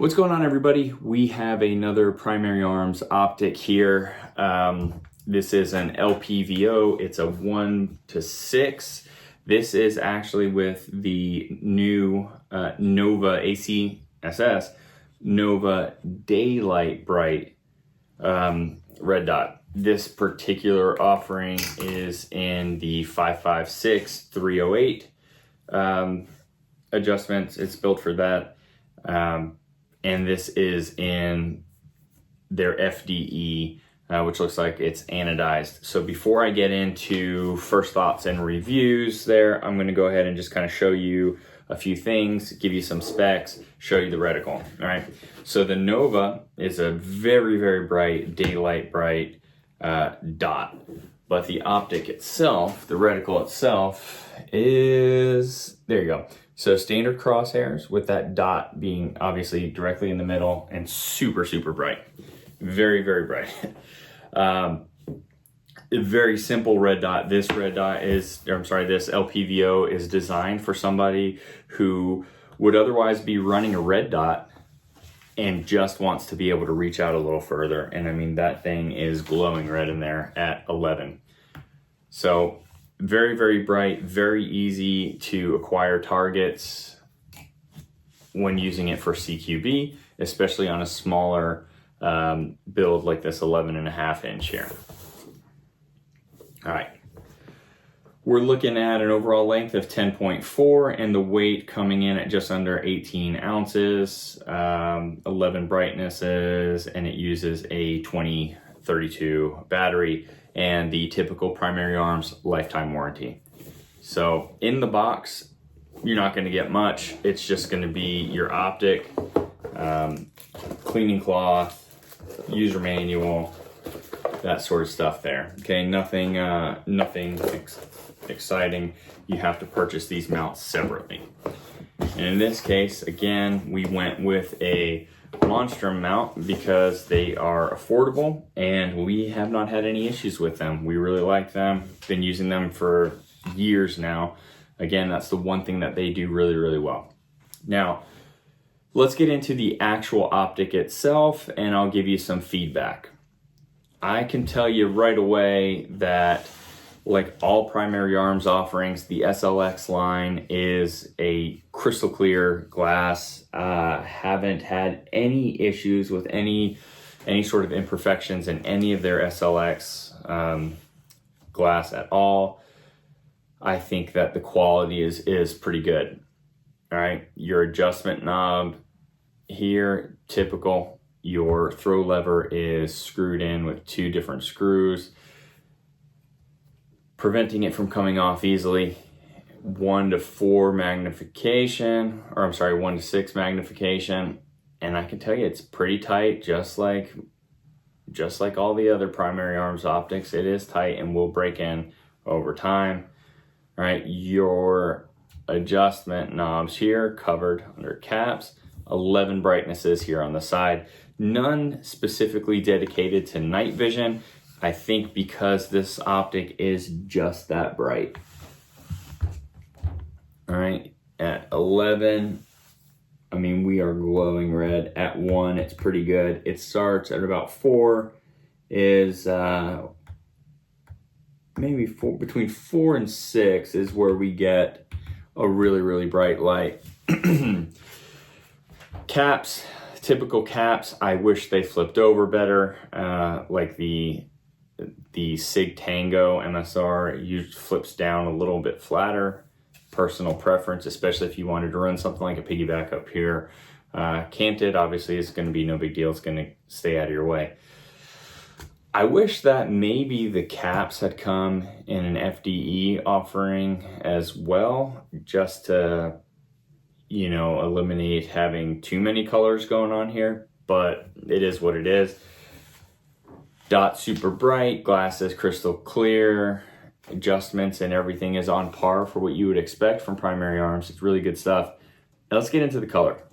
What's going on, everybody? We have another Primary Arms optic here. This is an LPVO. It's a 1:6. This is actually with the new NOVA ACSS NOVA Daylight Bright red dot. This particular offering is in the 556-308 adjustments. It's built for that. And this is in their FDE, which looks like it's anodized. So before I get into first thoughts and reviews there, I'm gonna go ahead and just kind of show you a few things, give you some specs, show you the reticle, all right? So the NOVA is a very, very bright, daylight bright dot, but the optic itself, the reticle itself is, there you go. So standard crosshairs with that dot being obviously directly in the middle and super, super bright. Very, very bright. A very simple red dot. This LPVO is designed for somebody who would otherwise be running a red dot and just wants to be able to reach out a little further. And I mean, that thing is glowing red in there at 11. So very, very bright, very easy to acquire targets when using it for CQB, especially on a smaller build like this 11.5 inch here. All right. We're looking at an overall length of 10.4 and the weight coming in at just under 18 ounces, 11 brightnesses, and it uses a 2032 battery and the typical Primary Arms lifetime warranty. So in the box, you're not going to get much. It's just going to be your optic, cleaning cloth, user manual, that sort of stuff there. Okay, nothing exciting. You have to purchase these mounts separately. And in this case, again, we went with a Monstrum mount because they are affordable and we have not had any issues with them. We really like them. Been using them for years now. Again, that's the one thing that they do really, really well. Now, let's get into the actual optic itself and I'll give you some feedback. I can tell you right away that, like all Primary Arms offerings, the SLx line is a crystal clear glass. Haven't had any issues with any sort of imperfections in any of their SLx glass at all. I think that the quality is pretty good. All right, your adjustment knob here, typical. Your throw lever is screwed in with 2 different screws, preventing it from coming off easily. 1:4 magnification, or I'm sorry, 1:6 magnification. And I can tell you it's pretty tight, just like all the other Primary Arms optics. It is tight and will break in over time. All right, your adjustment knobs here covered under caps, 11 brightnesses here on the side. None specifically dedicated to night vision. I think because this optic is just that bright. All right, at 11, I mean, we are glowing red. At 1, it's pretty good. It starts at about 4, is maybe 4, between 4 and 6 is where we get a really, really bright light. Caps, typical caps, I wish they flipped over better, like the Sig Tango MSR usually flips down a little bit flatter. Personal preference, especially if you wanted to run something like a piggyback up here. Canted, obviously, is going to be no big deal. It's going to stay out of your way. I wish that maybe the caps had come in an FDE offering as well, just to, you know, eliminate having too many colors going on here, but it is what it is. Dot super bright, glass is crystal clear, adjustments and everything is on par for what you would expect from Primary Arms. It's really good stuff. Now let's get into the color.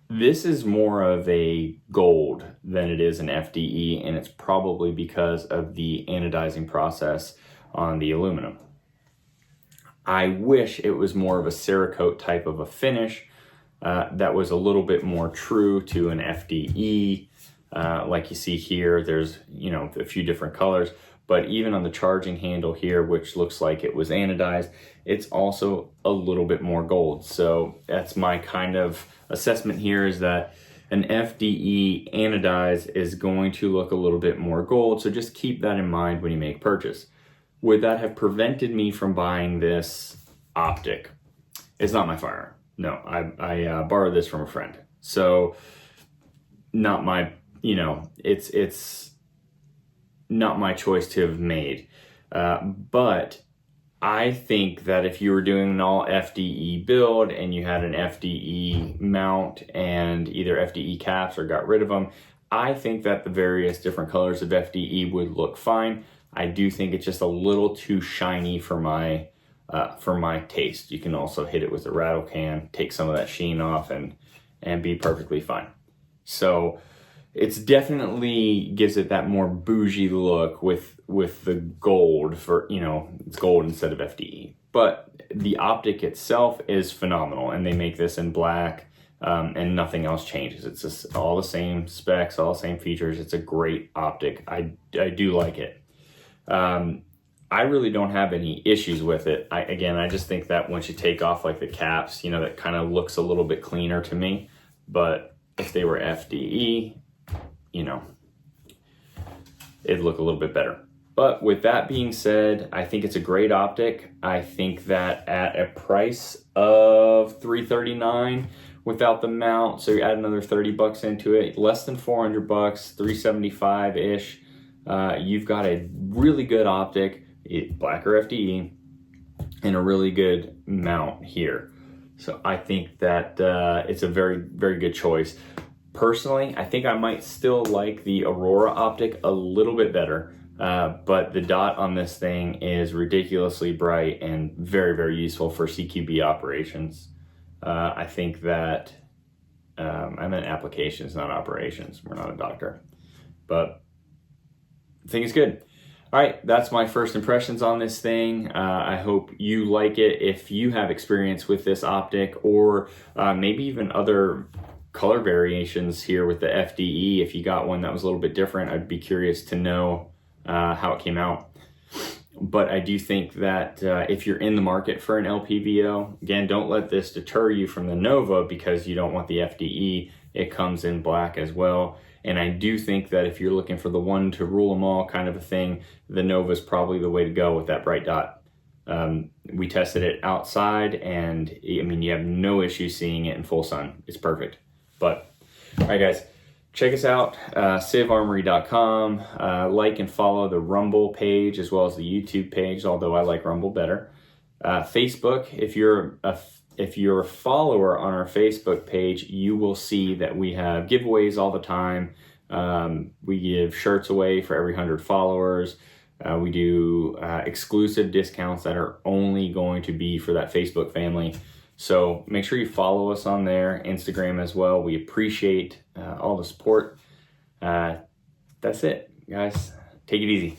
This is more of a gold than it is an FDE, and it's probably because of the anodizing process on the aluminum. I wish it was more of a Cerakote type of a finish. that was a little bit more true to an FDE. Like you see here, there's, you know, a few different colors, but even on the charging handle here, which looks like it was anodized, it's also a little bit more gold. So that's my kind of assessment here, is that an FDE anodized is going to look a little bit more gold. So just keep that in mind when you make purchase. Would that have prevented me from buying this optic? It's not my firearm. No, I borrowed this from a friend. So not my, you know, it's not my choice to have made. But I think that if you were doing an all FDE build and you had an FDE mount and either FDE caps or got rid of them, I think that the various different colors of FDE would look fine. I do think it's just a little too shiny for my taste. You can also hit it with a rattle can, take some of that sheen off, and be perfectly fine. So it's definitely gives it that more bougie look with the gold, for, you know, it's gold instead of FDE. But the optic itself is phenomenal, and they make this in black, and nothing else changes. It's just all the same specs, all the same features. It's a great optic. I do like it. I really don't have any issues with it. I just think that once you take off like the caps, you know, that kind of looks a little bit cleaner to me. But if they were FDE, you know, it'd look a little bit better. But with that being said, I think it's a great optic. I think that at a price of $339 without the mount, so you add another 30 bucks into it, less than 400 bucks, 375-ish, you've got a really good optic, black or FDE, and a really good mount here. So I think that it's a very, very good choice. Personally, I think I might still like the Aurora optic a little bit better, but the dot on this thing is ridiculously bright and very, very useful for CQB operations. I think that, I meant applications, not operations. We're not a doctor, but I think it's good. All right, that's my first impressions on this thing. I hope you like it. If you have experience with this optic, or maybe even other color variations here with the FDE, if you got one that was a little bit different, I'd be curious to know how it came out. But I do think that if you're in the market for an LPVO, again, don't let this deter you from the Nova because you don't want the FDE. It comes in black as well. And I do think that if you're looking for the one to rule them all kind of a thing, the Nova is probably the way to go with that bright dot. We tested it outside, and I mean, you have no issue seeing it in full sun. It's perfect. But, all right, guys, check us out, civarmory.com. Like and follow the Rumble page as well as the YouTube page, although I like Rumble better. Facebook, if you're a follower on our Facebook page, you will see that we have giveaways all the time. We give shirts away for every 100 followers. We do exclusive discounts that are only going to be for that Facebook family. So make sure you follow us on there, Instagram as well. We appreciate all the support. That's it, guys. Take it easy.